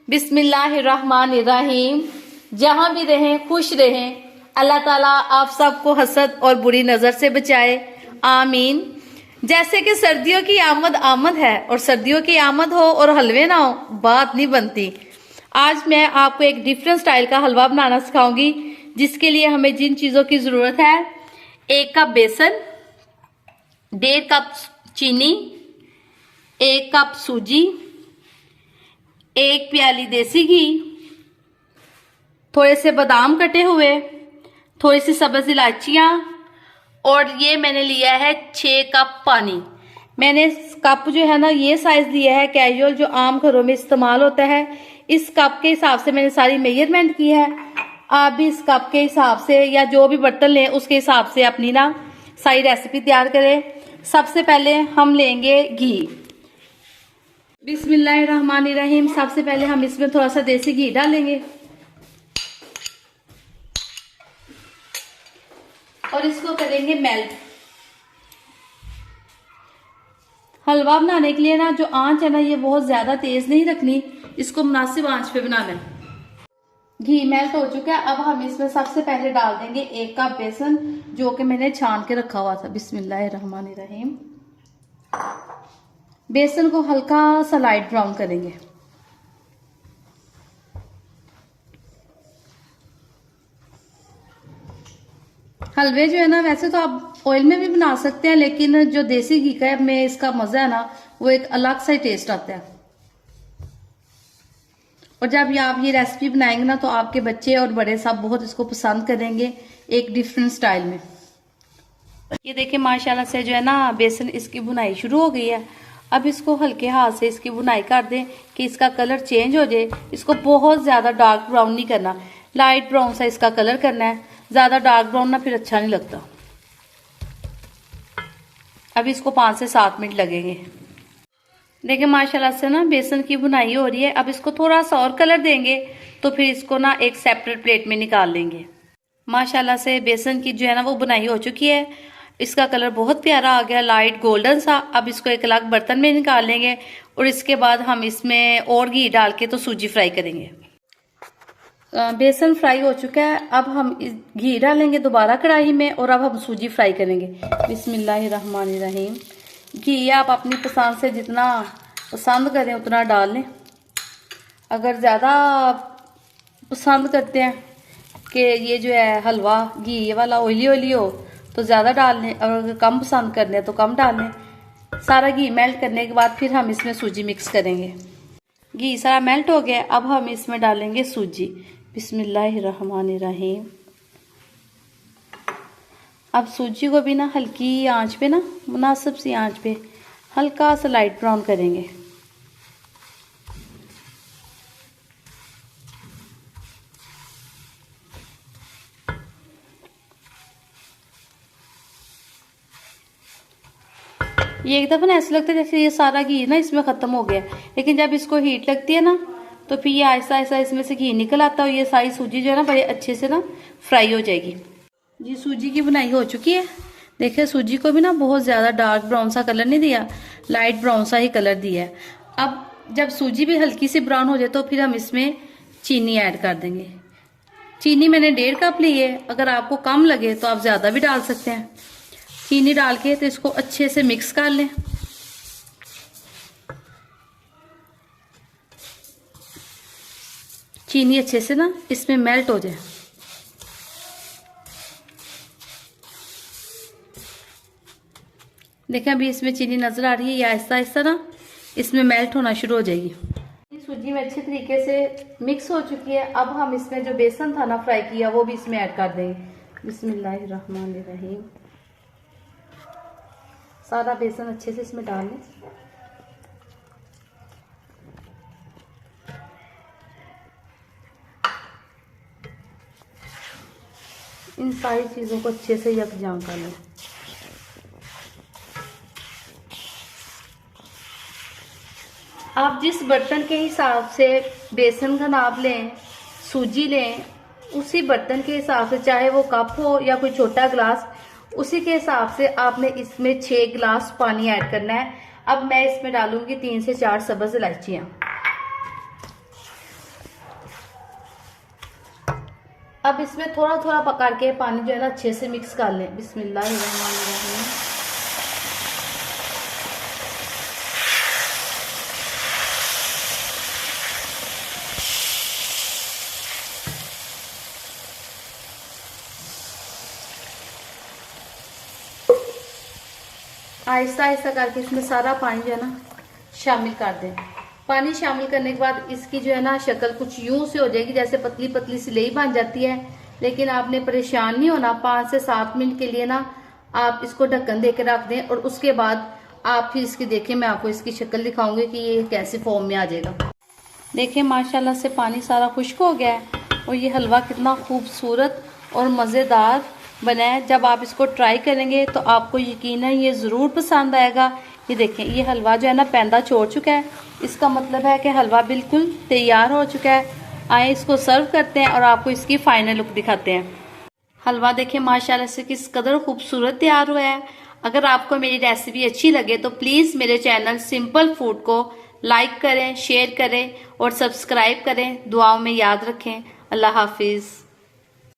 बिस्मिल्लाहिर्रहमानिर्रहीम। जहां भी रहें खुश रहें। अल्लाह ताला आप सबको हसद और बुरी नजर से बचाए, आमीन। जैसे कि सर्दियों की आमद आमद है और सर्दियों की आमद हो और हलवे ना हो, बात नहीं बनती। आज मैं आपको एक डिफरेंट स्टाइल का हलवा बनाना सिखाऊंगी, जिसके लिए हमें जिन चीजों की जरूरत है: 1 कप बेसन, 1.5 कप चीनी, 1 कप सूजी, 1 प्याली देसी घी, थोड़े से बादाम कटे हुए, थोड़ी सी सब्ज इलायचियां, और ये मैंने लिया है 6 कप पानी। मैंने कप जो है ना, ये साइज लिया है कैजुअल, जो आम घरों में इस्तेमाल होता है। इस कप के हिसाब से मैंने सारी मेजरमेंट की है। आप भी इस कप के हिसाब से या जो भी बर्तन लें उसके हिसाब से अपनी ना सारी रेसिपी तैयार करें। सबसे पहले हम लेंगे घी। बिस्मिल्लाहिर्रहमानिर्रहीम। सबसे पहले हम इसमें थोड़ा सा देसी घी डालेंगे और इसको करेंगे मेल्ट। हलवा बनाने के लिए ना जो आंच है ना, ये बहुत ज्यादा तेज नहीं रखनी, इसको मुनासिब आंच पे बनाना है। घी मेल्ट हो चुका है। अब हम इसमें सबसे पहले डाल देंगे 1 कप बेसन, जो कि मैंने छान के रखा हुआ था। बिस्मिल्लाहिर्रहमानिर्रहीम। बेसन को हल्का सा लाइट ब्राउन करेंगे। हलवे जो है ना, वैसे तो आप ऑयल में भी बना सकते हैं, लेकिन जो देसी घी का है में इसका मजा है ना, वो एक अलग सा ही टेस्ट आता है। और जब आप ये रेसिपी बनाएंगे ना, तो आपके बच्चे और बड़े सब बहुत इसको पसंद करेंगे, एक डिफरेंट स्टाइल में। ये देखिए माशाल्लाह से जो है ना, बेसन इसकी बुनाई शुरू हो गई है। अब इसको हल्के हाथ से इसकी बुनाई कर दें कि इसका कलर चेंज हो जाए। इसको बहुत ज्यादा डार्क ब्राउन नहीं करना, लाइट ब्राउन सा इसका कलर करना है। ज्यादा डार्क ब्राउन ना फिर अच्छा नहीं लगता। अब इसको 5 से 7 मिनट लगेंगे। देखिए माशाल्लाह से ना बेसन की बुनाई हो रही है। अब इसको थोड़ा सा और कलर देंगे, तो फिर इसको ना एक सेपरेट प्लेट में निकाल लेंगे। माशाल्लाह से बेसन की जो है ना, वो बुनाई हो चुकी है। इसका कलर बहुत प्यारा आ गया, लाइट गोल्डन सा। अब इसको एक अलग बर्तन में निकाल लेंगे और इसके बाद हम इसमें और घी डाल के तो सूजी फ्राई करेंगे। बेसन फ्राई हो चुका है। अब हम घी डालेंगे दोबारा कढ़ाई में और अब हम सूजी फ्राई करेंगे। बिस्मिल्लाहिर्रहमानिर्रहीम। घी आप अपनी पसंद से जितना पसंद करें उतना डाल लें। अगर ज़्यादा पसंद करते हैं कि ये जो है हलवा घी ये वाला ऑयली ऑयली हो, तो ज़्यादा डाल लें, और अगर कम पसंद करते हैं तो कम डाल लें। सारा घी मेल्ट करने के बाद फिर हम इसमें सूजी मिक्स करेंगे। घी सारा मेल्ट हो गया। अब हम इसमें डालेंगे सूजी। बिस्मिल्लाहिर्रहमानिर्रहीम। अब सूजी को भी ना हल्की आंच पे ना, मुनासिब सी आंच पे हल्का सा लाइट ब्राउन करेंगे। ये एक दफा ना ऐसा लगता है जैसे ये सारा घी ना इसमें खत्म हो गया, लेकिन जब इसको हीट लगती है ना, तो फिर ये ऐसा ऐसा इसमें से घी निकल आता है और ये सारी सूजी जो है ना बड़े अच्छे से ना फ्राई हो जाएगी। जी सूजी की बुनाई हो चुकी है। देखिए सूजी को भी ना बहुत ज्यादा डार्क ब्राउन सा कलर नहीं दिया, लाइट ब्राउन सा ही कलर दिया है। अब जब सूजी भी हल्की सी ब्राउन हो जाए, तो फिर हम इसमें चीनी ऐड कर देंगे। चीनी मैंने 1.5 कप ली है। अगर आपको कम लगे तो आप ज्यादा भी डाल सकते हैं। चीनी डाल के तो इसको अच्छे से मिक्स कर लें। चीनी अच्छे से ना इसमें मेल्ट हो जाए। देखें अभी इसमें चीनी नजर आ रही है, या आहिस्ता आहिस्ता ना इसमें मेल्ट होना शुरू हो जाएगी। सूजी में अच्छे तरीके से मिक्स हो चुकी है। अब हम इसमें जो बेसन था ना फ्राई किया, वो भी इसमें ऐड कर देंगे। बिस्मिल्लाहिर्रहमानिर्रहीम। सारा बेसन अच्छे से इसमें डाल लें। इन सारी चीजों को अच्छे से यकजान कर लें। आप जिस बर्तन के हिसाब से बेसन का नाप लें, सूजी लें, उसी बर्तन के हिसाब से, चाहे वो कप हो या कोई छोटा गिलास, उसी के हिसाब से आपने इसमें 6 गिलास पानी ऐड करना है। अब मैं इसमें डालूंगी 3 से 4 सब्ज इलायचियां। अब इसमें थोड़ा थोड़ा पका के पानी जो है ना अच्छे से मिक्स कर लें। बिस्मिल्लाहिर्रहमानिर्रहीम। आहिस्ता आहिस्ता करके इसमें सारा पानी जो है ना शामिल कर दें। पानी शामिल करने के बाद इसकी जो है ना शक्ल कुछ यूं से हो जाएगी जैसे पतली पतली सी लेई बन जाती है। लेकिन आपने परेशान नहीं होना, 5 से 7 मिनट के लिए ना आप इसको ढक्कन दे के रख दें और उसके बाद आप फिर इसकी देखें, मैं आपको इसकी शक्ल दिखाऊंगी कि ये कैसे फॉर्म में आ जाएगा। देखिए माशाल्लाह से पानी सारा खुश्क हो गया है और ये हलवा कितना खूबसूरत और मज़ेदार बना है। जब आप इसको ट्राई करेंगे तो आपको यकीनन ये ज़रूर पसंद आएगा। ये देखें ये हलवा जो है ना पैंदा छोड़ चुका है, इसका मतलब है कि हलवा बिल्कुल तैयार हो चुका है। आए इसको सर्व करते हैं और आपको इसकी फाइनल लुक दिखाते हैं। हलवा देखें माशाल्लाह से किस कदर खूबसूरत तैयार हुआ है। अगर आपको मेरी रेसिपी अच्छी लगे तो प्लीज़ मेरे चैनल सिंपल फूड को लाइक करें, शेयर करें और सब्सक्राइब करें। दुआओं में याद रखें। अल्लाह हाफिज़।